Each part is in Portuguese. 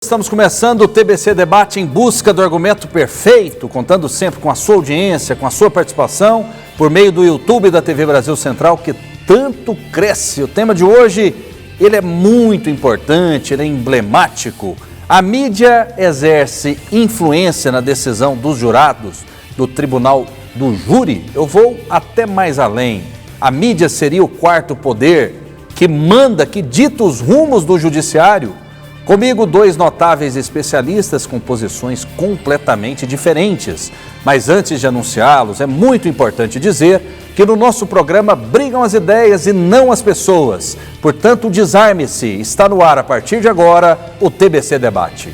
Estamos começando o TBC Debate em busca do argumento perfeito, contando sempre com a sua audiência, com a sua participação, por meio do YouTube da TV Brasil Central, que tanto cresce. O tema de hoje, ele é muito importante, ele é emblemático. A mídia exerce influência na decisão dos jurados do Tribunal do Júri? Eu vou até mais além. A mídia seria o quarto poder que manda, que dita os rumos do judiciário? Comigo, dois notáveis especialistas com posições completamente diferentes. Mas antes de anunciá-los, é muito importante dizer que no nosso programa brigam as ideias e não as pessoas. Portanto, desarme-se. Está no ar, a partir de agora, o TBC Debate.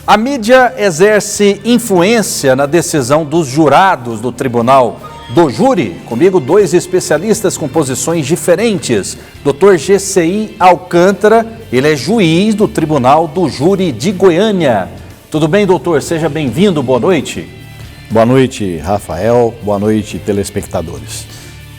A mídia exerce influência na decisão dos jurados do Tribunal do Júri. Comigo, dois especialistas com posições diferentes. Dr. GCI Alcântara, ele é juiz do Tribunal do Júri de Goiânia. Tudo bem, doutor? Seja bem-vindo, boa noite. Boa noite, Rafael. Boa noite, telespectadores.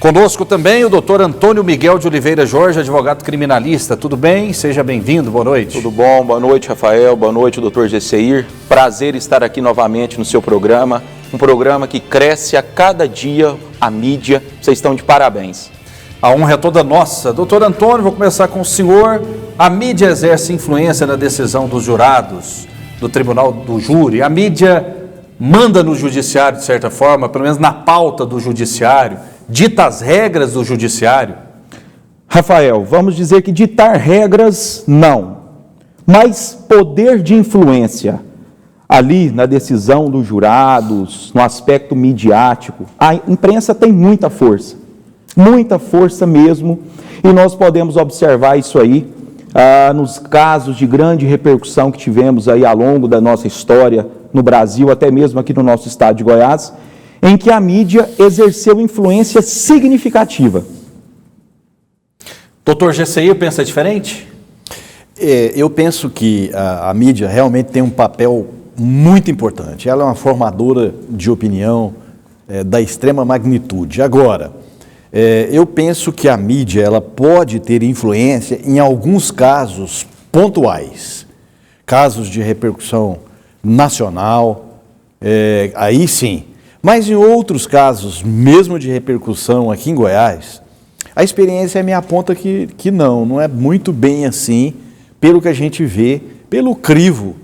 Conosco também o doutor Antônio Miguel de Oliveira Jorge, advogado criminalista. Tudo bem? Seja bem-vindo, boa noite. Tudo bom, boa noite, Rafael. Boa noite, doutor GCI. Prazer estar aqui novamente no seu programa. Um programa que cresce a cada dia, a mídia. Vocês estão de parabéns. A honra é toda nossa. Doutor Antônio, vou começar com o senhor. A mídia exerce influência na decisão dos jurados do Tribunal do Júri. A mídia manda no judiciário, de certa forma, pelo menos na pauta do judiciário, dita as regras do judiciário? Rafael, vamos dizer que ditar regras, não. Mas poder de influência ali na decisão dos jurados, no aspecto midiático, a imprensa tem muita força mesmo, e nós podemos observar isso aí nos casos de grande repercussão que tivemos aí ao longo da nossa história no Brasil, até mesmo aqui no nosso estado de Goiás, em que a mídia exerceu influência significativa. Doutor GCI, pensa diferente? Eu penso que a mídia realmente tem um papel muito importante. Ela é uma formadora de opinião da extrema magnitude. Agora, eu penso que a mídia ela pode ter influência em alguns casos pontuais, casos de repercussão nacional, aí sim. Mas em outros casos, mesmo de repercussão aqui em Goiás, a experiência me aponta que não é muito bem assim, pelo que a gente vê, pelo crivo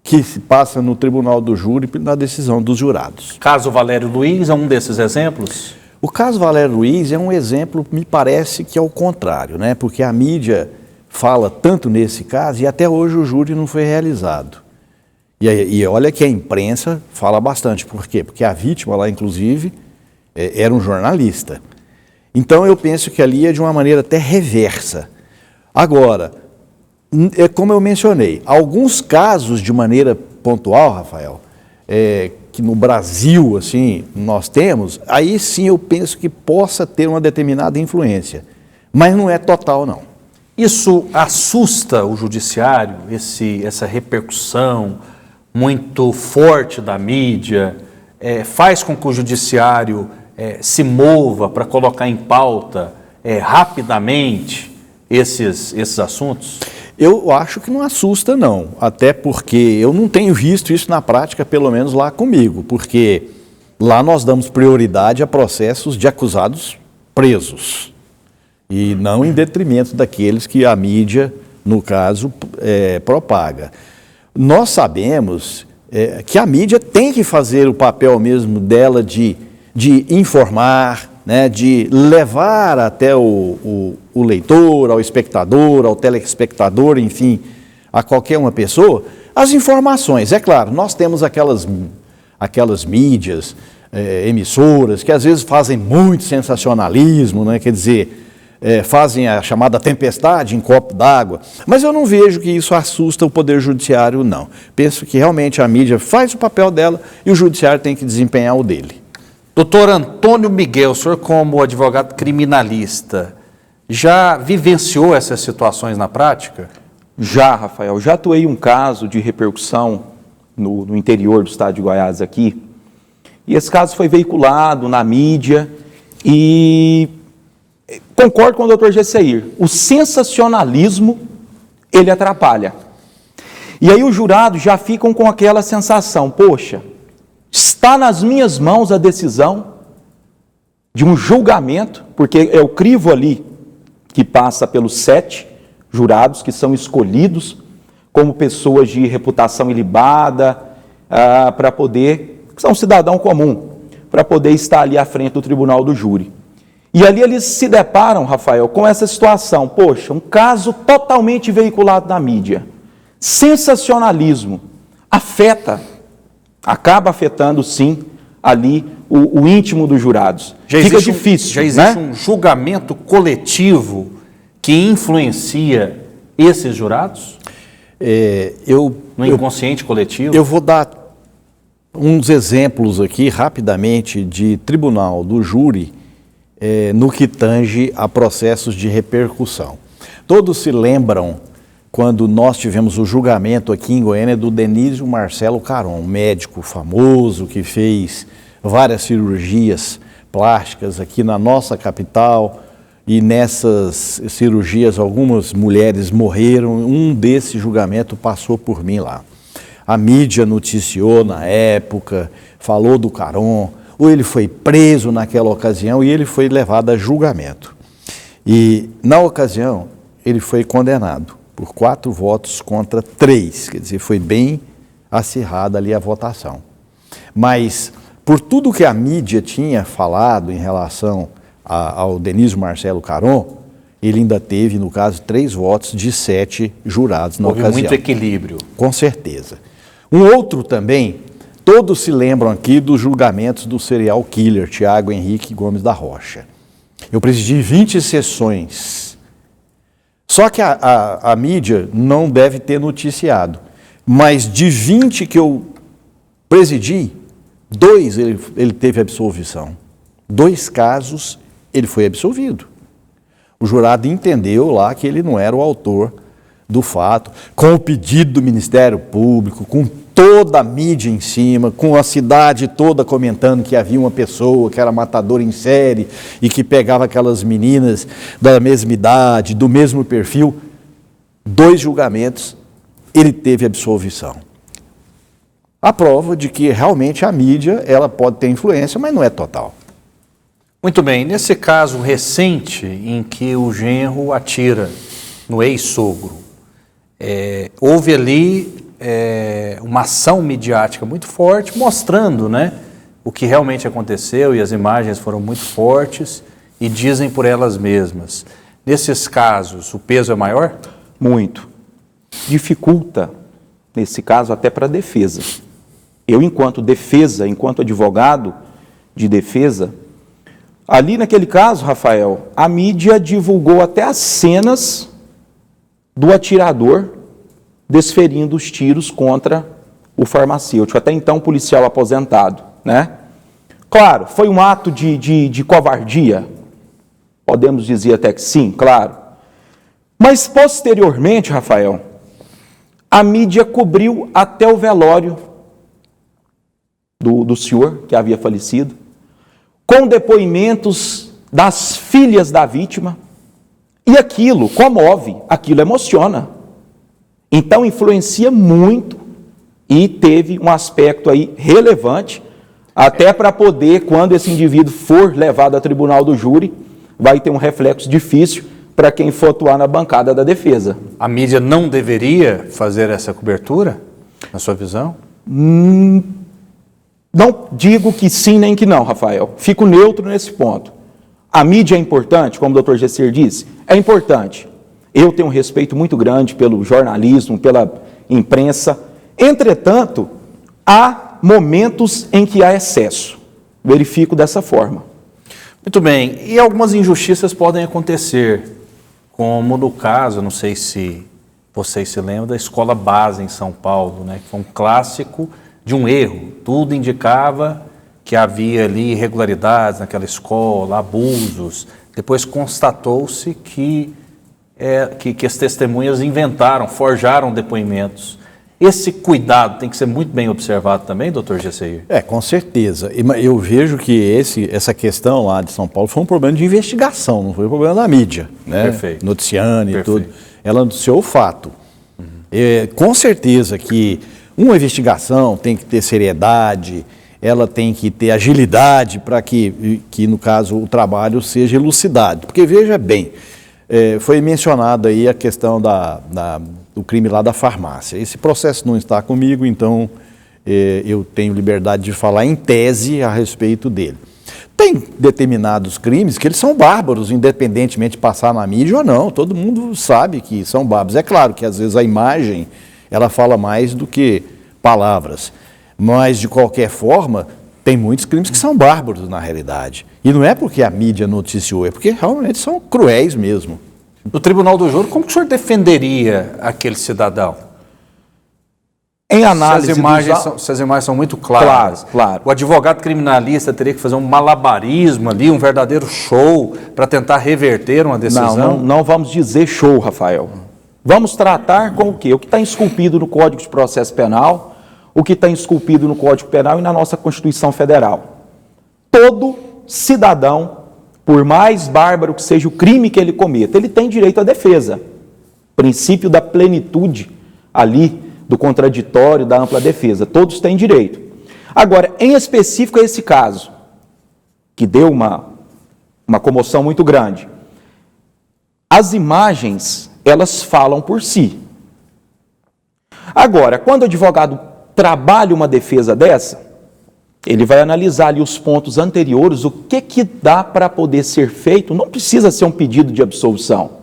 que se passa no Tribunal do Júri na decisão dos jurados. Caso Valério Luiz é um desses exemplos? O caso Valério Luiz é um exemplo, me parece que é o contrário, né? Porque a mídia fala tanto nesse caso e até hoje o júri não foi realizado. E olha que a imprensa fala bastante. Por quê? Porque a vítima lá, inclusive, era um jornalista. Então eu penso que ali é de uma maneira até reversa. Agora, como eu mencionei, alguns casos de maneira pontual, Rafael, que no Brasil, assim, nós temos, aí sim eu penso que possa ter uma determinada influência, mas não é total, não. Isso assusta o judiciário, essa repercussão muito forte da mídia, faz com que o judiciário se mova para colocar em pauta rapidamente esses assuntos? Eu acho que não assusta, não, até porque eu não tenho visto isso na prática, pelo menos lá comigo, porque lá nós damos prioridade a processos de acusados presos, e não em detrimento daqueles que a mídia, no caso, propaga. Nós sabemos que a mídia tem que fazer o papel mesmo dela de informar, né, de levar até o leitor, ao espectador, ao telespectador, enfim, a qualquer uma pessoa, as informações. É claro, nós temos aquelas mídias, emissoras, que às vezes fazem muito sensacionalismo, né, quer dizer, fazem a chamada tempestade em copo d'água, mas eu não vejo que isso assusta o Poder Judiciário, não. Penso que realmente a mídia faz o papel dela e o Judiciário tem que desempenhar o dele. Doutor Antônio Miguel, o senhor como advogado criminalista, já vivenciou essas situações na prática? Já, Rafael, já atuei um caso de repercussão no interior do estado de Goiás aqui, e esse caso foi veiculado na mídia e concordo com o doutor Gesseir, o sensacionalismo ele atrapalha. E aí os jurados já ficam com aquela sensação, poxa, está nas minhas mãos a decisão de um julgamento, porque é o crivo ali que passa pelos 7 jurados que são escolhidos como pessoas de reputação ilibada, para poder, que são cidadão comum, para poder estar ali à frente do tribunal do júri. E ali eles se deparam, Rafael, com essa situação, poxa, um caso totalmente veiculado na mídia, sensacionalismo, acaba afetando sim ali o íntimo dos jurados. Fica difícil. Já existe um julgamento coletivo que influencia esses jurados? No inconsciente coletivo? Eu vou dar uns exemplos aqui rapidamente de tribunal do júri no que tange a processos de repercussão. Todos se lembram quando nós tivemos o julgamento aqui em Goiânia do Denísio Marcelo Caron, um médico famoso que fez várias cirurgias plásticas aqui na nossa capital, e nessas cirurgias algumas mulheres morreram. Um desse julgamento passou por mim lá. A mídia noticiou na época, falou do Caron, ou ele foi preso naquela ocasião e ele foi levado a julgamento. E na ocasião ele foi condenado por 4 votos contra 3, quer dizer, foi bem acirrada ali a votação. Mas por tudo que a mídia tinha falado em relação ao Denísio Marcelo Caron, ele ainda teve, no caso, 3 votos de 7 jurados na ocasião. Houve muito equilíbrio. Com certeza. Um outro também, todos se lembram aqui dos julgamentos do serial killer Tiago Henrique Gomes da Rocha. Eu presidi 20 sessões. Só que a mídia não deve ter noticiado, mas de 20 que eu presidi, 2 ele teve absolvição. 2 casos ele foi absolvido. O jurado entendeu lá que ele não era o autor do fato, com o pedido do Ministério Público, com toda a mídia em cima, com a cidade toda comentando que havia uma pessoa que era matadora em série e que pegava aquelas meninas da mesma idade, do mesmo perfil. 2 julgamentos, ele teve absolvição. A prova de que realmente a mídia ela pode ter influência, mas não é total. Muito bem, nesse caso recente em que o genro atira no ex-sogro, houve ali uma ação midiática muito forte mostrando, né, o que realmente aconteceu, e as imagens foram muito fortes e dizem por elas mesmas. Nesses casos, o peso é maior? Muito. Dificulta, nesse caso, até para a defesa. Eu, enquanto advogado de defesa, ali naquele caso, Rafael, a mídia divulgou até as cenas do atirador desferindo os tiros contra o farmacêutico, até então policial aposentado, né? Claro, foi um ato de covardia, podemos dizer até que sim, claro. Mas posteriormente, Rafael, a mídia cobriu até o velório do senhor que havia falecido, com depoimentos das filhas da vítima, e aquilo comove, aquilo emociona. Então influencia muito e teve um aspecto aí relevante, até para poder, quando esse indivíduo for levado a tribunal do júri, vai ter um reflexo difícil para quem for atuar na bancada da defesa. A mídia não deveria fazer essa cobertura, na sua visão? Não digo que sim nem que não, Rafael. Fico neutro nesse ponto. A mídia é importante, como o Dr. Gessir disse, é importante. Eu tenho um respeito muito grande pelo jornalismo, pela imprensa. Entretanto, há momentos em que há excesso. Verifico dessa forma. Muito bem. E algumas injustiças podem acontecer, como no caso, não sei se vocês se lembram, da escola base em São Paulo, né, que foi um clássico de um erro. Tudo indicava que havia ali irregularidades naquela escola, abusos. Depois constatou-se que as testemunhas inventaram, forjaram depoimentos. Esse cuidado tem que ser muito bem observado também, doutor Gessir? Com certeza. Eu vejo que essa questão lá de São Paulo foi um problema de investigação, não foi um problema da mídia, né? Perfeito. Noticiane e Perfeito. tudo. Ela noticiou o fato. Com certeza que uma investigação tem que ter seriedade, ela tem que ter agilidade para que, no caso, o trabalho seja elucidado. Porque, veja bem, foi mencionada aí a questão do crime lá da farmácia. Esse processo não está comigo, então eu tenho liberdade de falar em tese a respeito dele. Tem determinados crimes que eles são bárbaros, independentemente de passar na mídia ou não. Todo mundo sabe que são bárbaros. É claro que às vezes a imagem, ela fala mais do que palavras. Mas, de qualquer forma, tem muitos crimes que são bárbaros na realidade. E não é porque a mídia noticiou, é porque realmente são cruéis mesmo. No Tribunal do Júri, como que o senhor defenderia aquele cidadão? Em análise, se as imagens são muito claras. Claro. O advogado criminalista teria que fazer um malabarismo ali, um verdadeiro show, para tentar reverter uma decisão? Não vamos dizer show, Rafael. Vamos tratar com o quê? O que está esculpido no Código de Processo Penal, o que está esculpido no Código Penal e na nossa Constituição Federal. Todo cidadão, por mais bárbaro que seja o crime que ele cometa, ele tem direito à defesa. Princípio da plenitude ali, do contraditório, da ampla defesa. Todos têm direito. Agora, em específico esse caso, que deu uma comoção muito grande, as imagens, elas falam por si. Agora, quando o advogado trabalha uma defesa dessa, ele vai analisar ali os pontos anteriores, o que dá para poder ser feito, não precisa ser um pedido de absolvição.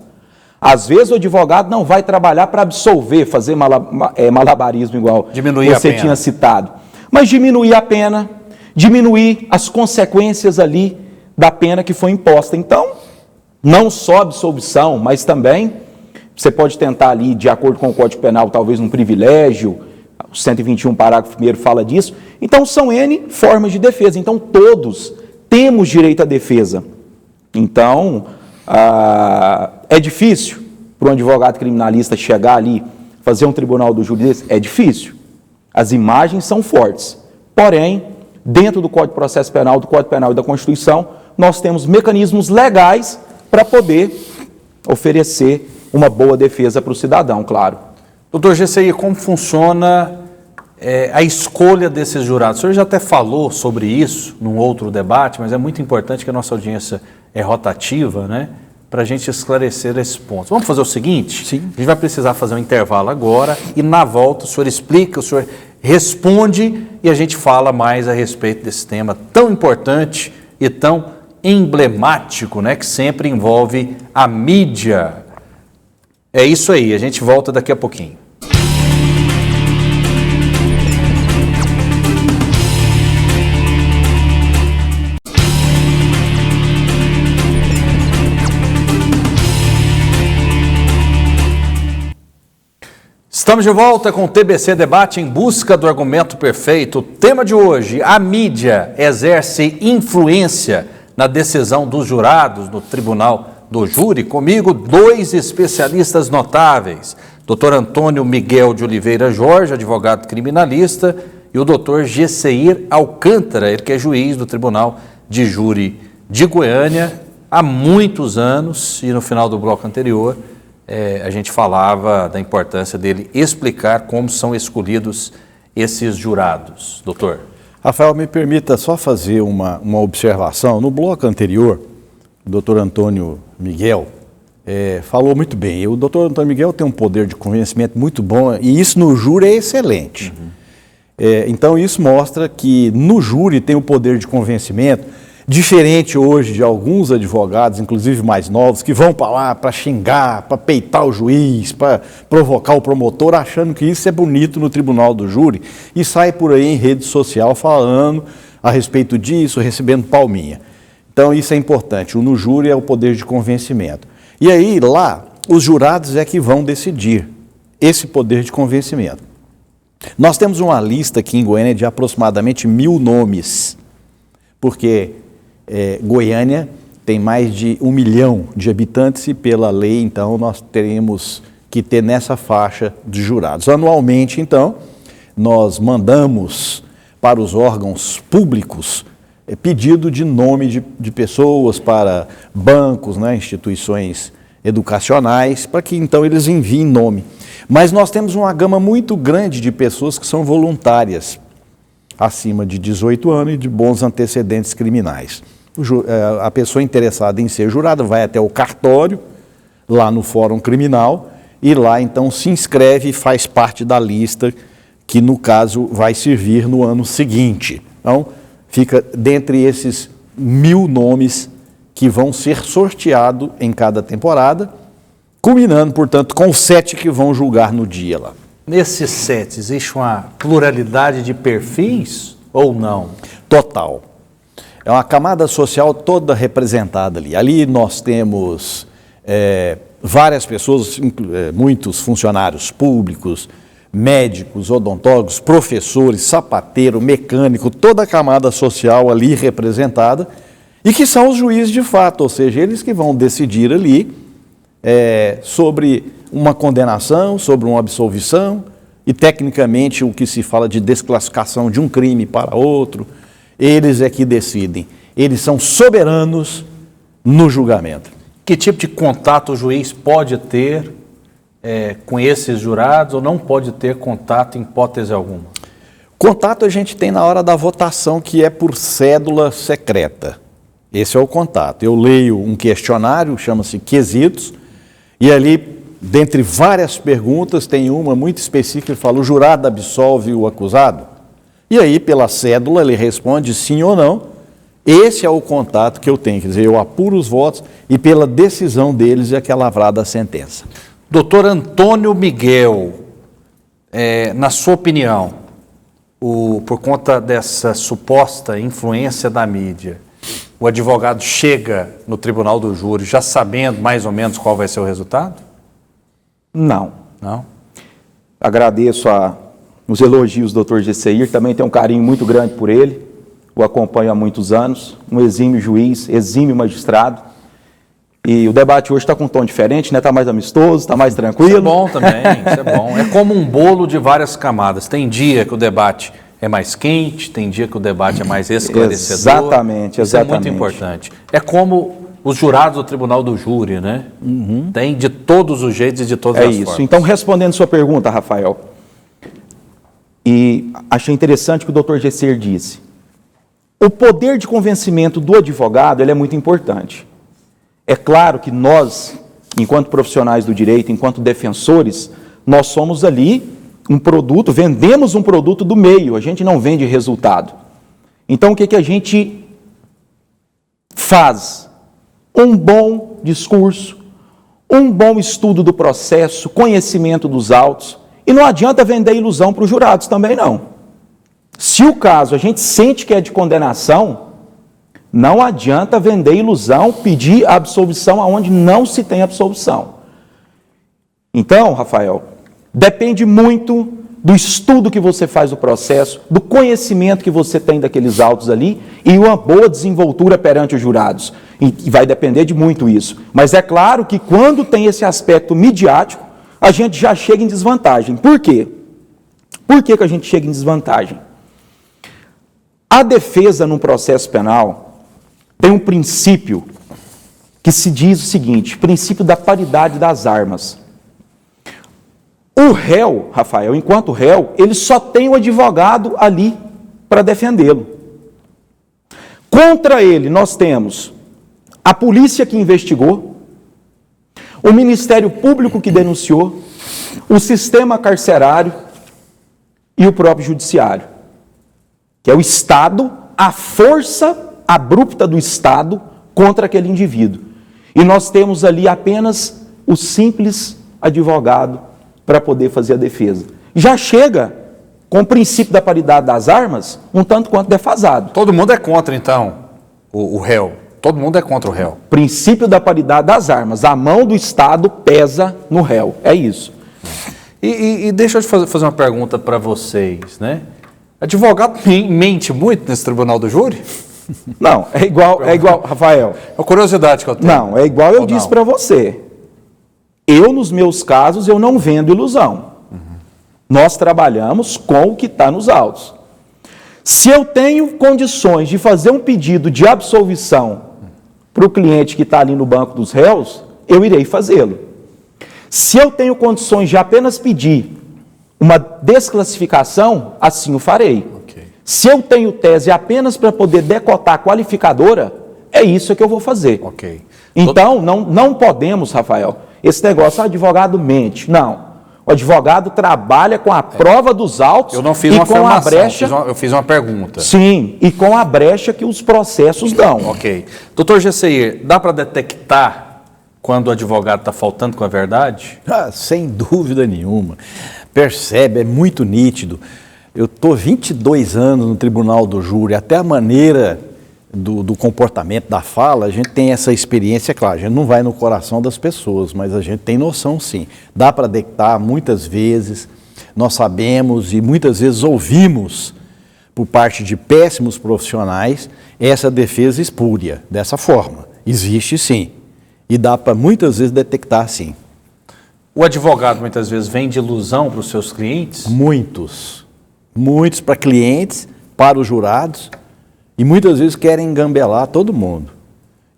Às vezes o advogado não vai trabalhar para absolver, fazer malabarismo igual você tinha citado, mas diminuir a pena, diminuir as consequências ali da pena que foi imposta. Então, não só absolvição, mas também você pode tentar ali, de acordo com o Código Penal, talvez um privilégio, o 121 parágrafo 1º fala disso. Então, são N formas de defesa. Então, todos temos direito à defesa. Então, é difícil para um advogado criminalista chegar ali, fazer um tribunal do júri desse? É difícil. As imagens são fortes. Porém, dentro do Código de Processo Penal, do Código Penal e da Constituição, nós temos mecanismos legais para poder oferecer uma boa defesa para o cidadão, claro. Doutor GCI, como funciona a escolha desses jurados? O senhor já até falou sobre isso num outro debate, mas é muito importante que a nossa audiência é rotativa, né? Para a gente esclarecer esses pontos. Vamos fazer o seguinte? Sim. A gente vai precisar fazer um intervalo agora e na volta o senhor explica, o senhor responde e a gente fala mais a respeito desse tema tão importante e tão emblemático, né? Que sempre envolve a mídia. É isso aí, a gente volta daqui a pouquinho. Estamos de volta com o TBC Debate em busca do argumento perfeito. O tema de hoje, a mídia exerce influência na decisão dos jurados no Tribunal do Júri. Comigo, dois especialistas notáveis, Dr. Antônio Miguel de Oliveira Jorge, advogado criminalista, e o Dr. Gesseir Alcântara, ele que é juiz do Tribunal de Júri de Goiânia há muitos anos, e no final do bloco anterior a gente falava da importância dele explicar como são escolhidos esses jurados. Doutor. Rafael, me permita só fazer uma observação. No bloco anterior, o doutor Antônio Miguel falou muito bem. O doutor Antônio Miguel tem um poder de convencimento muito bom e isso no júri é excelente. Então isso mostra que no júri tem um poder de convencimento diferente hoje de alguns advogados, inclusive mais novos, que vão para lá para xingar, para peitar o juiz, para provocar o promotor, achando que isso é bonito no tribunal do júri e sai por aí em rede social falando a respeito disso, recebendo palminha. Então isso é importante, o no júri é o poder de convencimento. E aí lá, os jurados é que vão decidir esse poder de convencimento. Nós temos uma lista aqui em Goiânia de aproximadamente 1000 nomes, porque Goiânia tem mais de 1 milhão de habitantes e pela lei, então, nós teremos que ter nessa faixa de jurados. Anualmente, então, nós mandamos para os órgãos públicos pedido de nome de pessoas para bancos, né, instituições educacionais, para que então eles enviem nome. Mas nós temos uma gama muito grande de pessoas que são voluntárias, acima de 18 anos e de bons antecedentes criminais. A pessoa interessada em ser jurada vai até o cartório, lá no Fórum Criminal, e lá então se inscreve e faz parte da lista que, no caso, vai servir no ano seguinte. Então, fica dentre esses 1000 nomes que vão ser sorteados em cada temporada, culminando, portanto, com os 7 que vão julgar no dia lá. Nesses 7, existe uma pluralidade de perfis ou não? Total. É uma camada social toda representada ali. Ali nós temos várias pessoas, muitos funcionários públicos, médicos, odontólogos, professores, sapateiro, mecânico, toda a camada social ali representada, e que são os juízes de fato, ou seja, eles que vão decidir ali sobre uma condenação, sobre uma absolvição, e tecnicamente o que se fala de desclassificação de um crime para outro, eles é que decidem. Eles são soberanos no julgamento. Que tipo de contato o juiz pode ter com esses jurados ou não pode ter contato em hipótese alguma? Contato a gente tem na hora da votação, que é por cédula secreta. Esse é o contato. Eu leio um questionário, chama-se Quesitos, e ali, dentre várias perguntas, tem uma muito específica que fala: o jurado absolve o acusado? E aí, pela cédula, ele responde sim ou não. Esse é o contato que eu tenho, quer dizer, eu apuro os votos e pela decisão deles é que é lavrada a sentença. Doutor Antônio Miguel, na sua opinião, por conta dessa suposta influência da mídia, o advogado chega no tribunal do júri já sabendo mais ou menos qual vai ser o resultado? Não. Não? Agradeço os elogios do Dr. Gesseir, também tenho um carinho muito grande por ele, o acompanho há muitos anos, um exímio juiz, exímio magistrado, e o debate hoje está com um tom diferente, né? Está mais amistoso, está mais tranquilo. Isso é bom também, isso é bom. É como um bolo de várias camadas, tem dia que o debate é mais quente, tem dia que o debate é mais esclarecedor. Exatamente, exatamente. Isso é muito importante. É como os jurados do tribunal do júri, né? Uhum. Tem de todos os jeitos e de todas as formas. É isso. Então, respondendo sua pergunta, Rafael, e achei interessante o que o doutor Gesseir disse. O poder de convencimento do advogado ele é muito importante. É claro que nós, enquanto profissionais do direito, enquanto defensores, nós somos ali um produto, vendemos um produto do meio, a gente não vende resultado. Então, o que a gente faz? Um bom discurso, um bom estudo do processo, conhecimento dos autos, e não adianta vender ilusão para os jurados também não. Se o caso a gente sente que é de condenação, não adianta vender ilusão, pedir absolvição aonde não se tem absolvição. Então, Rafael, depende muito do estudo que você faz do processo, do conhecimento que você tem daqueles autos ali e uma boa desenvoltura perante os jurados. E vai depender de muito isso. Mas é claro que quando tem esse aspecto midiático, a gente já chega em desvantagem. Por quê? Por que a gente chega em desvantagem? A defesa no processo penal tem um princípio que se diz o seguinte, princípio da paridade das armas. O réu, Rafael, enquanto réu, ele só tem o advogado ali para defendê-lo. Contra ele, nós temos a polícia que investigou, o Ministério Público que denunciou, o sistema carcerário e o próprio judiciário, que é o Estado, a força abrupta do Estado contra aquele indivíduo. E nós temos ali apenas o simples advogado para poder fazer a defesa. Já chega com o princípio da paridade das armas um tanto quanto defasado. Todo mundo é contra, então, o réu. Todo mundo é contra o réu. Princípio da paridade das armas. A mão do Estado pesa no réu. É isso. E deixa eu te fazer uma pergunta para vocês, né? Advogado mente muito nesse tribunal do júri? Não, é igual, Rafael. É uma curiosidade que eu tenho. Não, é igual eu disse para você. Eu, nos meus casos, eu não vendo ilusão. Uhum. Nós trabalhamos com o que está nos autos. Se eu tenho condições de fazer um pedido de absolvição para o cliente que está ali no banco dos réus, eu irei fazê-lo. Se eu tenho condições de apenas pedir uma desclassificação, assim o farei. Ok. Se eu tenho tese apenas para poder decotar a qualificadora, é isso que eu vou fazer. Ok. Então, não podemos, Rafael, esse negócio, o advogado mente. Não. O advogado trabalha com a prova dos autos Eu não fiz e uma com a afirmação, brecha. eu fiz uma pergunta. Sim, e com a brecha que os processos dão. Ok. Doutor Gesseir, dá para detectar quando o advogado está faltando com a verdade? Ah, sem dúvida nenhuma. Percebe, é muito nítido. Eu estou 22 anos no tribunal do júri, até a maneira do comportamento, da fala, a gente tem essa experiência, claro, a gente não vai no coração das pessoas, mas a gente tem noção sim. Dá para detectar muitas vezes, nós sabemos e muitas vezes ouvimos por parte de péssimos profissionais essa defesa espúria, dessa forma. Existe sim. E dá para muitas vezes detectar sim. O advogado muitas vezes vende ilusão para os seus clientes? Muitos para clientes, para os jurados, e muitas vezes querem engambelar todo mundo.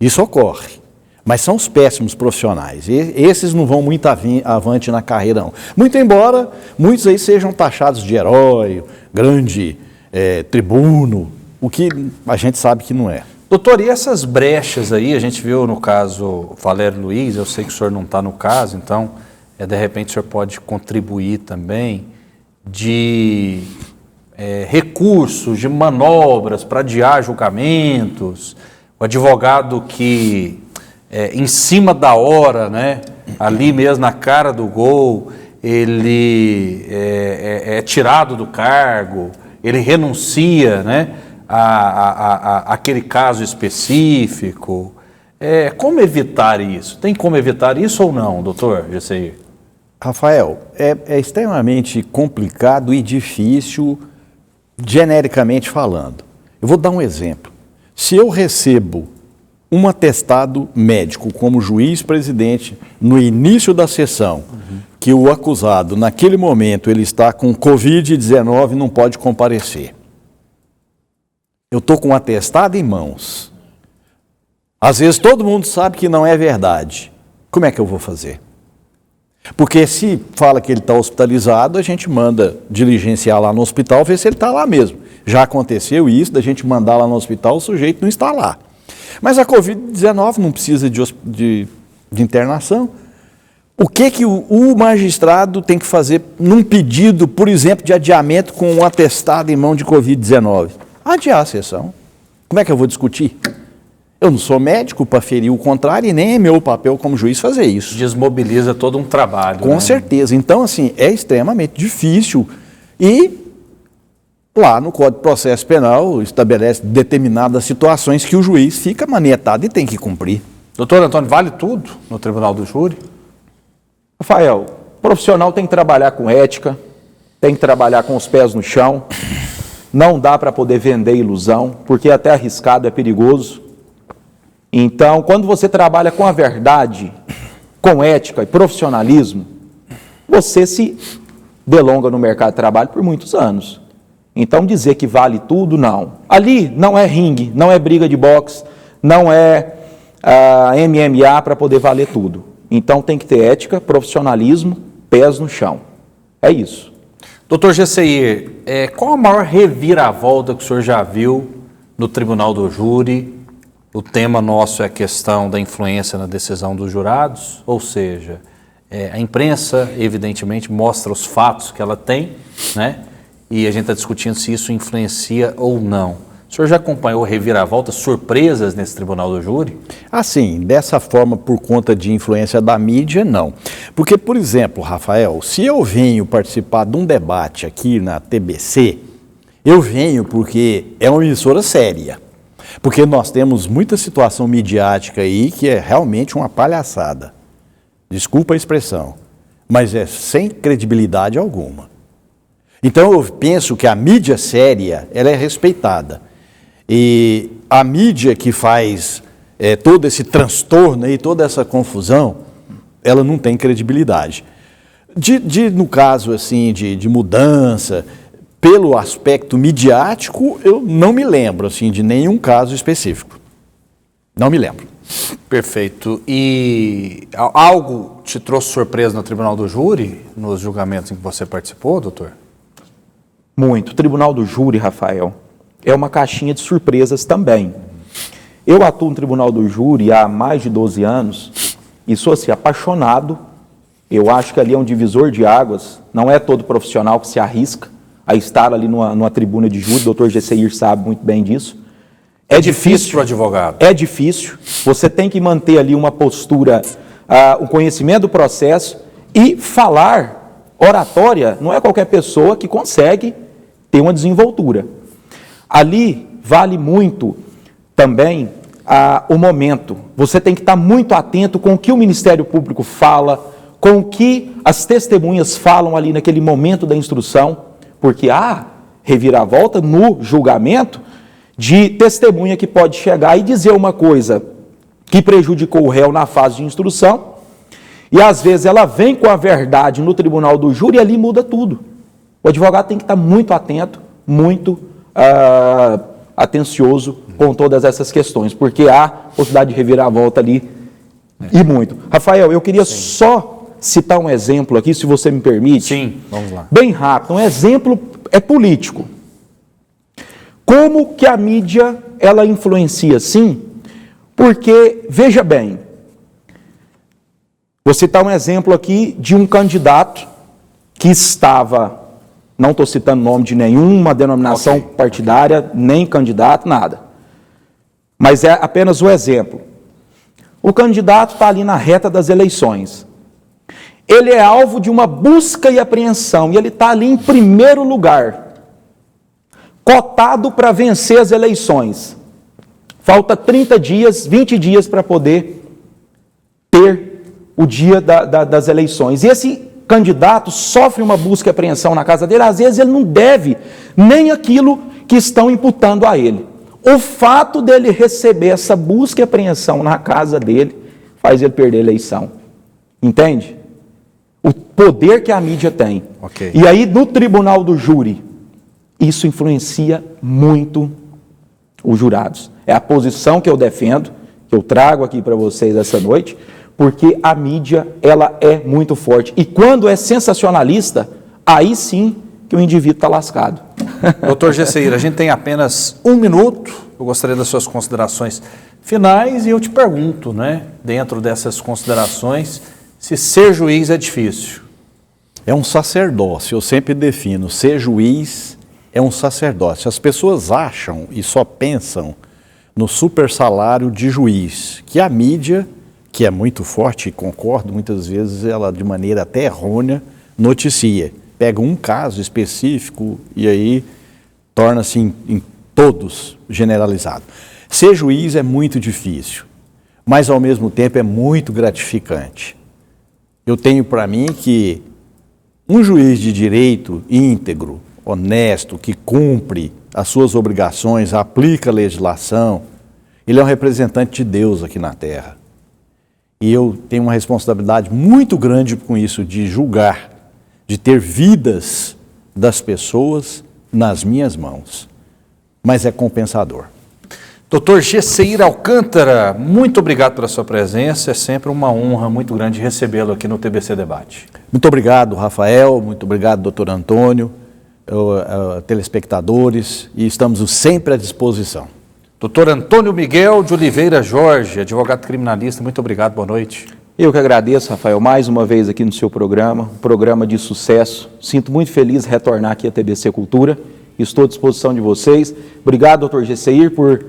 Isso ocorre, mas são os péssimos profissionais. Esses não vão muito avante na carreira, não. Muito embora muitos aí sejam taxados de herói, grande tribuno, o que a gente sabe que não é. Doutor, e essas brechas aí, a gente viu no caso Valério Luiz, eu sei que o senhor não está no caso, então, de repente o senhor pode contribuir também, de recursos, de manobras para adiar julgamentos, o advogado que, em cima da hora, né, ali mesmo na cara do gol, ele é tirado do cargo, ele renuncia, né, aquele caso específico. Como evitar isso? Tem como evitar isso ou não, doutor Gesseir? Rafael, é extremamente complicado e difícil, genericamente falando. Eu vou dar um exemplo. Se eu recebo um atestado médico como juiz-presidente no início da sessão, que o acusado, naquele momento, ele está com Covid-19 e não pode comparecer. Eu estou com um atestado em mãos. Às vezes todo mundo sabe que não é verdade. Como é que eu vou fazer? Porque se fala que ele está hospitalizado, a gente manda diligenciar lá no hospital, ver se ele está lá mesmo. Já aconteceu isso, da gente mandar lá no hospital, o sujeito não está lá. Mas a Covid-19 não precisa de internação. O que o magistrado tem que fazer num pedido, por exemplo, de adiamento com um atestado em mão de Covid-19? Adiar a sessão. Como é que eu vou discutir? Eu não sou médico para ferir o contrário e nem é meu papel como juiz fazer isso. Desmobiliza todo um trabalho. Com certeza. Então, assim, é extremamente difícil e lá no Código de Processo Penal estabelece determinadas situações que o juiz fica manietado e tem que cumprir. Doutor Antônio, vale tudo no Tribunal do Júri? Rafael, o profissional tem que trabalhar com ética, tem que trabalhar com os pés no chão, não dá para poder vender ilusão, porque é até arriscado, é perigoso. Então, quando você trabalha com a verdade, com ética e profissionalismo, você se delonga no mercado de trabalho por muitos anos. Então, dizer que vale tudo, não. Ali não é ringue, não é briga de boxe, não é MMA para poder valer tudo. Então, tem que ter ética, profissionalismo, pés no chão. É isso. Doutor Gesseir, qual a maior reviravolta que o senhor já viu no Tribunal do Júri? O tema nosso é a questão da influência na decisão dos jurados, ou seja, a imprensa, evidentemente, mostra os fatos que ela tem, né? E a gente está discutindo se isso influencia ou não. O senhor já acompanhou reviravoltas, surpresas nesse Tribunal do Júri? Assim, dessa forma, por conta de influência da mídia, não. Porque, por exemplo, Rafael, se eu venho participar de um debate aqui na TBC, eu venho porque é uma emissora séria. Porque nós temos muita situação midiática aí que é realmente uma palhaçada. Desculpa a expressão, mas é sem credibilidade alguma. Então eu penso que a mídia séria, ela é respeitada. E a mídia que faz todo esse transtorno e toda essa confusão, ela não tem credibilidade. No caso assim, de mudança, pelo aspecto midiático, eu não me lembro assim, de nenhum caso específico. Não me lembro. Perfeito. E algo te trouxe surpresa no Tribunal do Júri, nos julgamentos em que você participou, doutor? Muito. O Tribunal do Júri, Rafael, é uma caixinha de surpresas também. Eu atuo no Tribunal do Júri há mais de 12 anos e sou assim, apaixonado. Eu acho que ali é um divisor de águas. Não é todo profissional que se arrisca a estar ali numa tribuna de júri. O doutor Gesseir sabe muito bem disso. É difícil para o advogado. É difícil. Você tem que manter ali uma postura, um conhecimento do processo e falar. Oratória não é qualquer pessoa que consegue ter uma desenvoltura. Ali vale muito também o momento. Você tem que estar muito atento com o que o Ministério Público fala, com o que as testemunhas falam ali naquele momento da instrução, porque há reviravolta no julgamento de testemunha que pode chegar e dizer uma coisa que prejudicou o réu na fase de instrução, e às vezes ela vem com a verdade no tribunal do júri e ali muda tudo. O advogado tem que estar muito atento, muito atencioso com todas essas questões, porque há possibilidade de reviravolta ali e muito. Rafael, eu queria só citar um exemplo aqui, se você me permite. Sim, vamos lá. Bem rápido, um exemplo é político. Como que a mídia, ela influencia, sim? Porque, veja bem, vou citar um exemplo aqui de um candidato que estava, não estou citando nome de nenhuma denominação partidária, nem candidato, nada. Mas é apenas o exemplo. O candidato está ali na reta das eleições. Ele é alvo de uma busca e apreensão, e ele está ali em primeiro lugar, cotado para vencer as eleições. Falta 30 dias, 20 dias para poder ter o dia das eleições. E esse candidato sofre uma busca e apreensão na casa dele, às vezes ele não deve nem aquilo que estão imputando a ele. O fato dele receber essa busca e apreensão na casa dele faz ele perder a eleição. Entende? O poder que a mídia tem. Okay. E aí, no tribunal do júri, isso influencia muito os jurados. É a posição que eu defendo, que eu trago aqui para vocês essa noite, porque a mídia, ela é muito forte. E quando é sensacionalista, aí sim que o indivíduo está lascado. Doutor Gesseir, a gente tem apenas 1 minuto. Eu gostaria das suas considerações finais e eu te pergunto, né, dentro dessas considerações, se ser juiz é difícil. É um sacerdócio, eu sempre defino, ser juiz é um sacerdócio. As pessoas acham e só pensam no super salário de juiz, que a mídia, que é muito forte, e concordo, muitas vezes ela de maneira até errônea noticia. Pega um caso específico e aí torna-se em todos generalizado. Ser juiz é muito difícil, mas ao mesmo tempo é muito gratificante. Eu tenho para mim que um juiz de direito íntegro, honesto, que cumpre as suas obrigações, aplica a legislação, ele é um representante de Deus aqui na Terra. E eu tenho uma responsabilidade muito grande com isso, de julgar, de ter vidas das pessoas nas minhas mãos. Mas é compensador. Doutor Gesseir Alcântara, muito obrigado pela sua presença. É sempre uma honra muito grande recebê-lo aqui no TBC Debate. Muito obrigado, Rafael. Muito obrigado, doutor Antônio, telespectadores. E estamos sempre à disposição. Doutor Antônio Miguel de Oliveira Jorge, advogado criminalista. Muito obrigado, boa noite. Eu que agradeço, Rafael, mais uma vez aqui no seu programa, um programa de sucesso. Sinto muito feliz de retornar aqui à TBC Cultura. Estou à disposição de vocês. Obrigado, doutor Gesseir, por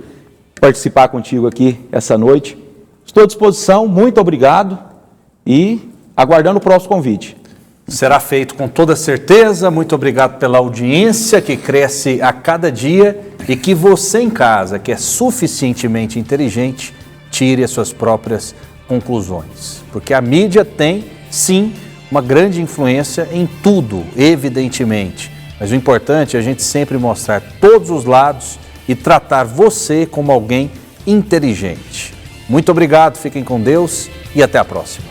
participar contigo aqui essa noite. Estou à disposição, muito obrigado e aguardando o próximo convite. Será feito com toda certeza. Muito obrigado pela audiência que cresce a cada dia e que você em casa, que é suficientemente inteligente, tire as suas próprias conclusões. Porque a mídia tem, sim, uma grande influência em tudo, evidentemente. Mas o importante é a gente sempre mostrar todos os lados e tratar você como alguém inteligente. Muito obrigado, fiquem com Deus e até a próxima.